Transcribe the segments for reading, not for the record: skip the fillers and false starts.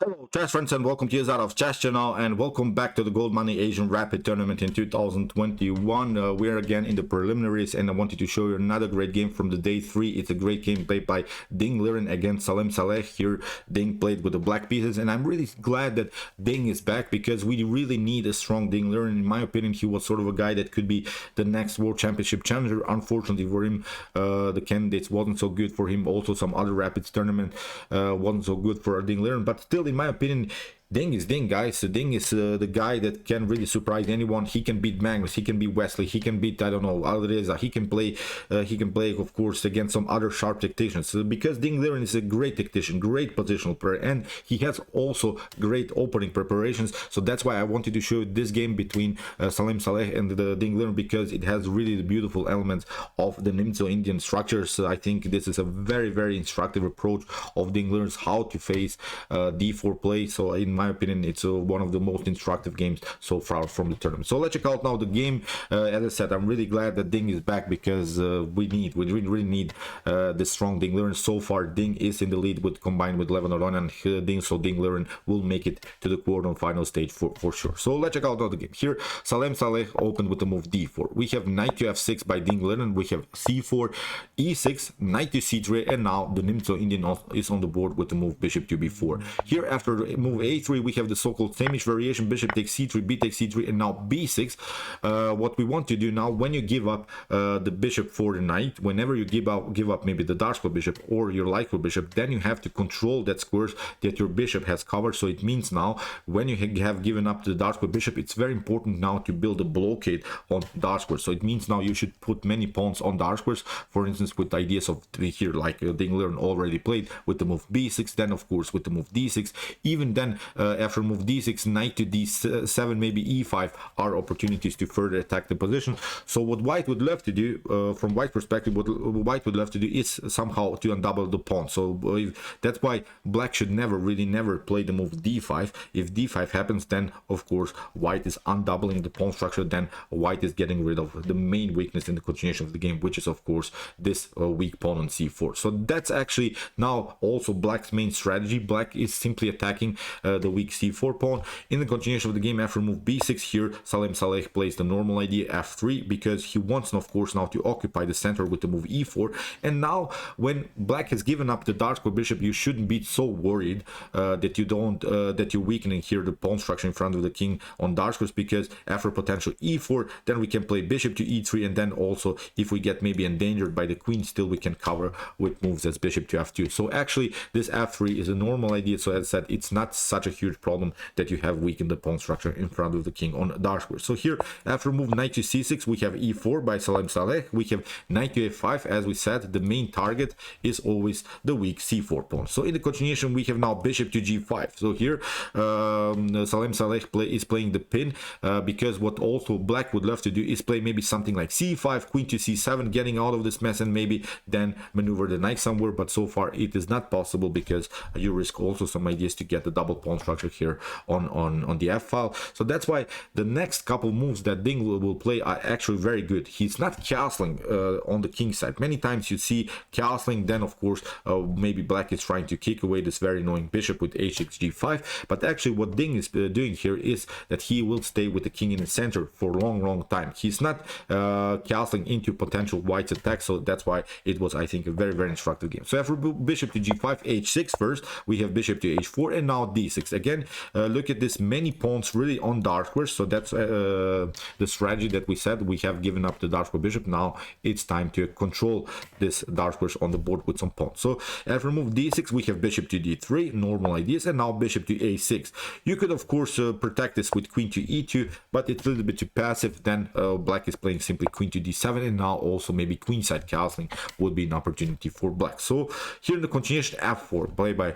Hello, chess friends, and welcome to Jozarov chess channel, and welcome back to the Goldmoney Asian Rapid Tournament in 2021. We're again in the preliminaries, and I wanted to show you another great game from the day 3. It's a great game played by Ding Liren against Salem Saleh. Here, Ding played with the black pieces, and I'm really glad that Ding is back because we really need a strong Ding Liren. In my opinion, he was sort of a guy that could be the next World Championship challenger. Unfortunately for him, the candidates wasn't so good for him. Also, some other Rapids tournament wasn't so good for Ding Liren, but still, in my opinion, Ding is Ding, guys. So Ding is the guy that can really surprise anyone. He can beat Magnus, he can beat Wesley, he can beat, I don't know, Alreza. He can play, of course, against some other sharp tacticians. So because Ding Liren is a great tactician, great positional player, and he has also great opening preparations. So that's why I wanted to show this game between Salem Saleh and the Ding Liren, because it has really the beautiful elements of the Nimzo Indian structures. So I think this is a very instructive approach of Ding Liren's how to face d4 play. So in my opinion, it's one of the most instructive games so far from the tournament. So let's check out now the game. As I said, I'm really glad that Ding is back because we really need the strong Ding Liren. So far, Ding is in the lead with combined with Levin Aron and Ding, so Ding Liren will make it to the quarter-final stage for sure. So let's check out now the game. Here, Salem Saleh opened with the move d4. We have knight to f6 by Ding Liren. We have c4, e6, knight to c3, and now the Nimzo Indian is on the board with the move bishop to b4. Here, after move a3, we have the so-called same-ish variation, bishop takes c3, b takes c3, and now b6. What we want to do now, when you give up the bishop for the knight, whenever you give up maybe the dark square bishop or your light square bishop, then you have to control that squares that your bishop has covered. So it means now, when you have given up the dark square bishop, it's very important now to build a blockade on dark squares. So it means now you should put many pawns on dark squares, for instance, with ideas of here, like Ding Liren already played with the move b6, then of course with the move d6. Even then, after move d6, knight to d7, maybe e5 are opportunities to further attack the position. So what white would love to do, from white perspective, what white would love to do is somehow to undouble the pawn. So that's why black should never play the move d5. If d5 happens, then of course white is undoubling the pawn structure, then white is getting rid of the main weakness in the continuation of the game, which is of course this weak pawn on c4. So that's actually now also black's main strategy. Black is simply attacking the weak c4 pawn. In the continuation of the game, after move b6, here Salem Saleh plays the normal idea f3, because he wants, of course, now to occupy the center with the move e4. And now when black has given up the dark square bishop, you shouldn't be so worried that you're weakening here the pawn structure in front of the king on dark squares, because after potential e4, then we can play bishop to e3, and then also if we get maybe endangered by the queen, still we can cover with moves as bishop to f2. So actually this f3 is a normal idea. So as I said, it's not such a huge problem that you have weakened the pawn structure in front of the king on dark square. So here, after move knight to c6, we have e4 by Salem Saleh. We have knight to f5. As we said, the main target is always the weak c4 pawn. So in the continuation, we have now bishop to g5. So here, Salem Saleh is playing the pin, because what also black would love to do is play maybe something like c5, queen to c7, getting out of this mess, and maybe then maneuver the knight somewhere. But so far, it is not possible, because you risk also some ideas to get the double pawn structure here on the f file. So that's why the next couple moves that Ding will play are actually very good. He's not castling on the king side. Many times you see castling, then of course maybe black is trying to kick away this very annoying bishop with h6 g5. But actually what Ding is doing here is that he will stay with the king in the center for a long time. He's not castling into potential white's attack. So that's why it was, I think, a very instructive game. So after bishop to g5, h6 first, we have bishop to h4, and now d6 again. Look at this, many pawns really on dark squares. So that's the strategy that we said. We have given up the dark square bishop. Now it's time to control this dark squares on the board with some pawns. So after move d6, we have bishop to d3, normal ideas, and now bishop to a6. You could of course protect this with queen to e2, but it's a little bit too passive. Then black is playing simply queen to d7, and now also maybe queenside castling would be an opportunity for black. So here in the continuation, f4 played by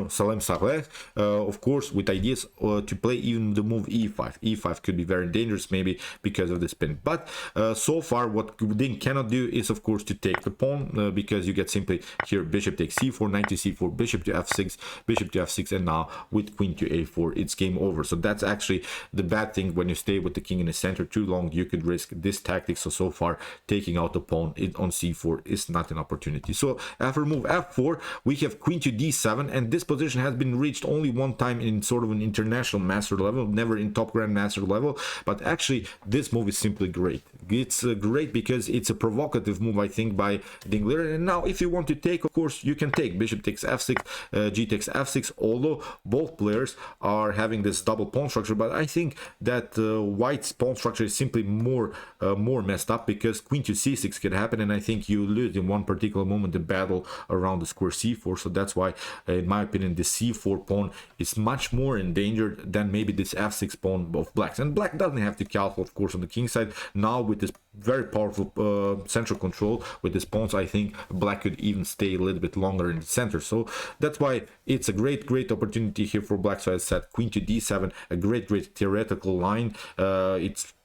Salem Saleh, of course with ideas to play even the move e5. E5 could be very dangerous maybe because of the spin, but so far what Ding cannot do is of course to take the pawn, because you get simply here bishop takes c4, knight to c4, bishop to f6, bishop to f6, and now with queen to a4 it's game over. So that's actually the bad thing. When you stay with the king in the center too long, you could risk this tactic. So far taking out the pawn on c4 is not an opportunity. So after move f4, we have queen to d7, and this position has been reached only one time in sort of an international master level, never in top grandmaster level, but actually this move is simply great. It's great because it's a provocative move, I think, by Liren. And now if you want to take, of course you can take bishop takes f6, g takes f6, although both players are having this double pawn structure, but I think that white's pawn structure is simply more messed up, because queen to c6 could happen, and I think you lose in one particular moment the battle around the square c4. So that's why in my opinion the c4 pawn is much more endangered than maybe this f6 pawn of blacks. And black doesn't have to castle, of course, on the king side. Now with this very powerful central control with these pawns, I think black could even stay a little bit longer in the center. So that's why it's a great opportunity here for black. So as I said, queen to d7, a great theoretical line.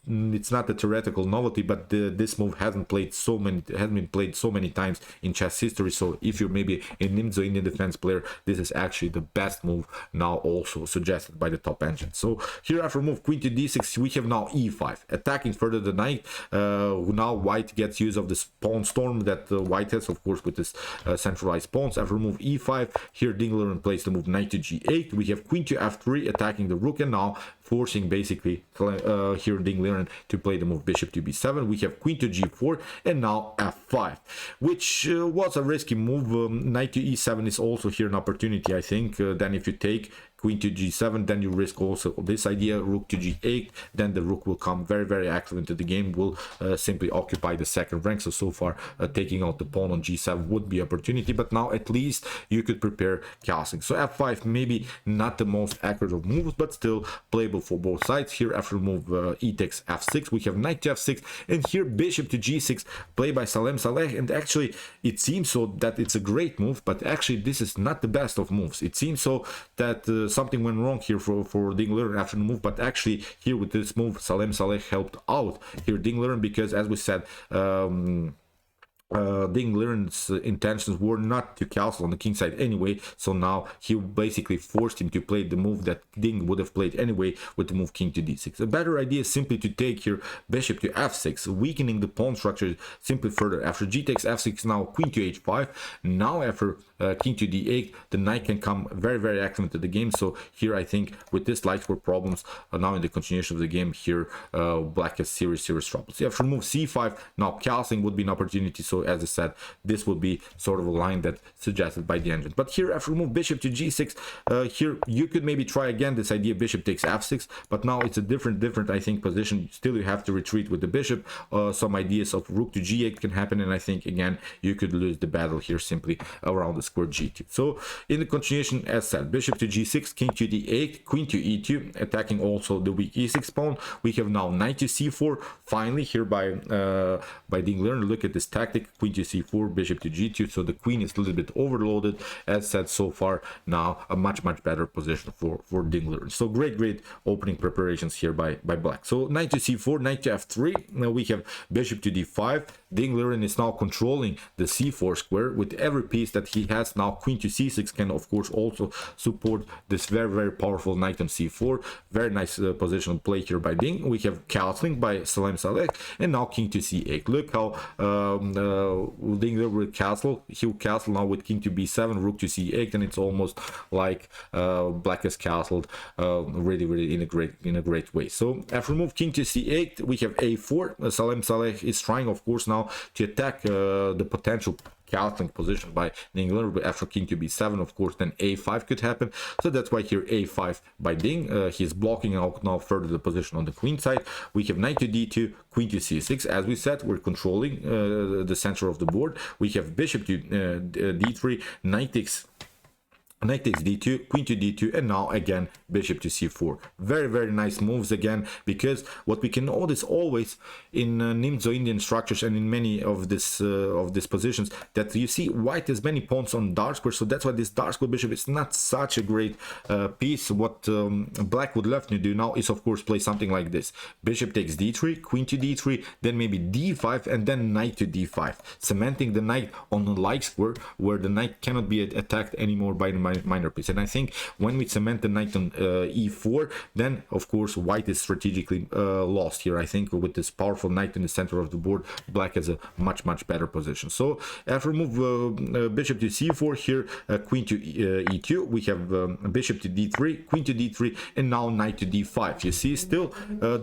It's not a theoretical novelty, but this move hasn't been played so many times in chess history. So if you're maybe a Nimzo Indian defense player, this is actually the best move now, also suggested by the top engine. So here after move queen to d6, we have now e5, attacking further the knight. Now white gets use of this pawn storm that white has, of course, with this centralized pawns. After move e5, here Liren plays the move knight to g8. We have queen to f3, attacking the rook, and now forcing basically here Liren to play the move bishop to b7. We have queen to g4, and now f5, which was a risky move. Knight to e7 is also here an opportunity, I think. Then if you take queen to g7, then you risk also this idea, rook to g8, then the rook will come very active into the game, will simply occupy the second rank. So far taking out the pawn on g7 would be opportunity, but now at least you could prepare castling. So f5 maybe not the most accurate of moves, but still playable for both sides. Here after move e takes f6, we have knight to f6, and here bishop to g6, played by Salem. And actually it seems so that it's a great move, but actually this is not the best of moves. It seems so that something went wrong here for Liren after the move, but actually here with this move Saleh helped out here Liren, because as we said, Liren's intentions were not to castle on the king side anyway, so now he basically forced him to play the move that Ding would have played anyway with the move king to d6. A better idea is simply to take here bishop to f6, weakening the pawn structure simply further. After g takes f6, now queen to h5. Now after king to d8, the knight can come very active into the game. So here I think with this light square problems now in the continuation of the game, here black has serious troubles. After move c5, now castling would be an opportunity. So as I said, this would be sort of a line that suggested by the engine. But here after move bishop to g6, here you could maybe try again this idea bishop takes f6, but now it's a different I think position. Still you have to retreat with the bishop. Some ideas of rook to g8 can happen, and I think again you could lose the battle here simply around the square g2. So in the continuation, as said, bishop to g6, king to d8, queen to e2, attacking also the weak e6 pawn. We have now knight to c4, finally here by Liren. Look at this tactic, queen to c4, bishop to g2. So the queen is a little bit overloaded, as said. So far now a much better position for Liren. So great opening preparations here by black. So knight to c4, knight to f3. Now we have bishop to d5. Liren is now controlling the c4 square with every piece that he has. Now queen to c6 can of course also support this very powerful knight on c4. Very nice positional play here by Ding. We have castling by Saleh, and now king to c8. Look how Ding will castle. He'll castle now with king to b7, rook to c8, and it's almost like black has castled really in a great way. So after move king to c8, we have a4. Saleh is trying, of course, now to attack the potential castling position by Ding. But after king to b7, of course, then a5 could happen. So that's why here a5 by Ding. He's blocking out now further the position on the queen side. We have knight to d2, queen to c6. As we said, we're controlling the center of the board. We have bishop to d3, knight takes d2, queen to d2, and now again bishop to c4. Very nice moves again, because what we can notice always in Nimzo Indian structures and in many of these positions, that you see white has many pawns on dark square. So that's why this dark square bishop is not such a great piece. What black would love to do now is of course play something like this: bishop takes d3, queen to d3, then maybe d5, and then knight to d5, cementing the knight on the light square where the knight cannot be attacked anymore by the minor piece. And I think when we cement the knight on e4, then of course white is strategically lost here. I think with this powerful knight in the center of the board, black has a much better position. So after move bishop to c4 here, queen to e2, we have bishop to d3, queen to d3, and now knight to d5. You see, still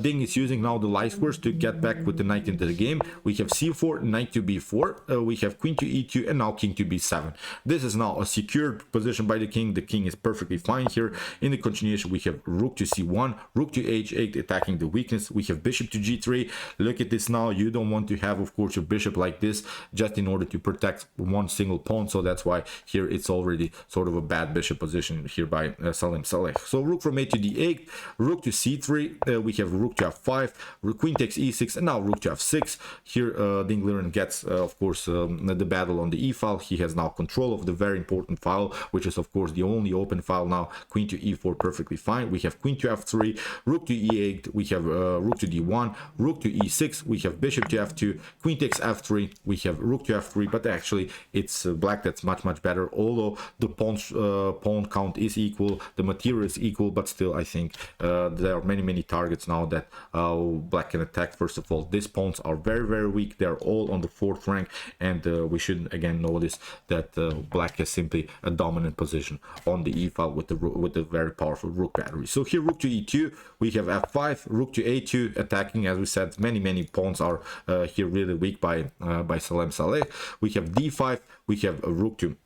Ding is using now the light squares to get back with the knight into the game. We have c4, knight to b4, we have queen to e2, and now king to b7. This is now a secured position by the king. The king is perfectly fine here. In the continuation, we have rook to c1, rook to h8, attacking the weakness. We have bishop to g3. Look at this now. You don't want to have, of course, your bishop like this just in order to protect one single pawn. So that's why here it's already sort of a bad bishop position here by Salem Saleh. So rook from a to d8, rook to c3. We have rook to f5, queen takes e6, and now rook to f6. Here Ding Liren gets, of course, the battle on the e file. He has now control of the very important file, which is of course the only open file now. Queen to e4, perfectly fine. We have queen to f3, rook to e8, we have rook to d1, rook to e6, we have bishop to f2, queen takes f3, we have rook to f3, but actually it's black that's much better, although the pawn count is equal, the material is equal, but still I think there are many targets now that black can attack. First of all, these pawns are very weak. They're all on the 4th rank, and we should again notice that black has simply a dominant position on the e file with the very powerful rook battery. So here rook to e2, we have f5, rook to a2, attacking. As we said, many pawns are here really weak by Salem Saleh. We have d5, we have a rook to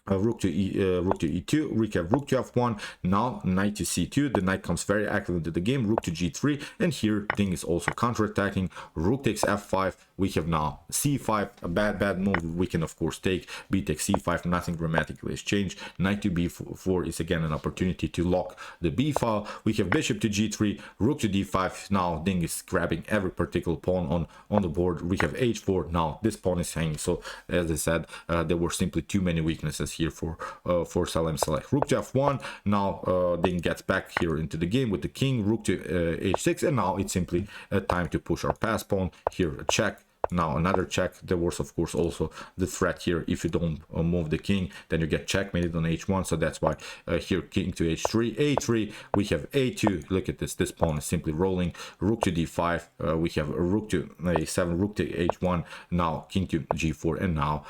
e2, we have rook to f1, now knight to c2. The knight comes very active into the game, rook to g3, and here Ding is also counter-attacking. Rook takes f5, we have now c5, a bad move we can of course take. B takes c5, nothing dramatically has changed. Knight to b4 is again an opportunity to lock the b file. We have bishop to g3, rook to d5. Now Ding is grabbing every particular pawn on the board. We have h4, now this pawn is hanging. So as I said, there were simply too many weaknesses here for Salem Saleh. Rook to f1, now Ding gets back here into the game with the king, rook to h6, and now it's simply time to push our pass pawn. Here a check, now another check. There was of course also the threat here, if you don't move the king, then you get checkmated on h1. So that's why here king to h3, a3, we have a2. Look at this pawn is simply rolling. Rook to d5, we have a rook to a7, rook to h1, now king to g4, and now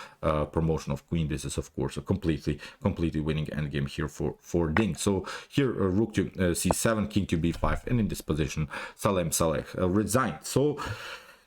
promotion of queen. This is of course a completely winning endgame here for Ding. So here rook to c7, king to b5, and in this position Salem Saleh resigned. So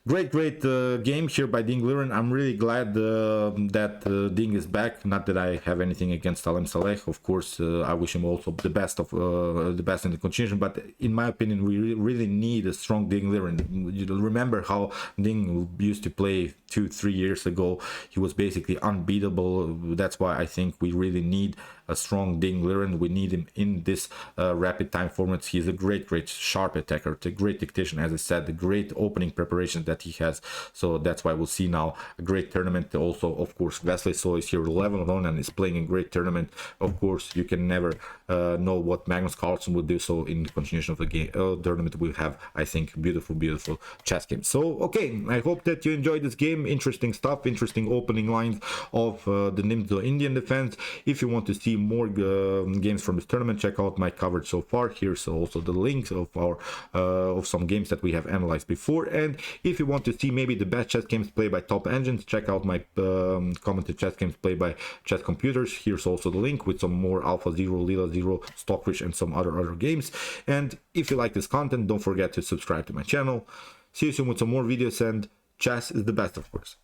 great game here by Ding Liren. I'm really glad that Ding is back. Not that I have anything against Salem Saleh. Of course, I wish him also the best in the continuation. But in my opinion, we really need a strong Ding Liren. You remember how Ding used to play 2-3 years ago? He was basically unbeatable. That's why I think we really need a strong Ding Liren. We need him in this rapid time formats. He's a great sharp attacker, a great tactician, as I said, the great opening preparation that he has. So that's why we'll see now a great tournament. Also, of course, Wesley So is here 11-1 and is playing a great tournament. Of course, you can never know what Magnus Carlsen would do. So in the continuation of the game tournament, we'll have, I think, beautiful chess games. So okay, I hope that you enjoyed this game. Interesting stuff, interesting opening lines of the Nimzo Indian defense. If you want to see more games from this tournament, check out my coverage so far. Here's also the links of our of some games that we have analyzed before. And if you want to see maybe the best chess games played by top engines, check out my commented chess games played by chess computers. Here's also the link with some more Alpha Zero, Lila Zero, Stockfish, and some other games. And if you like this content, don't forget to subscribe to my channel. See you soon with some more videos, and chess is the best, of course.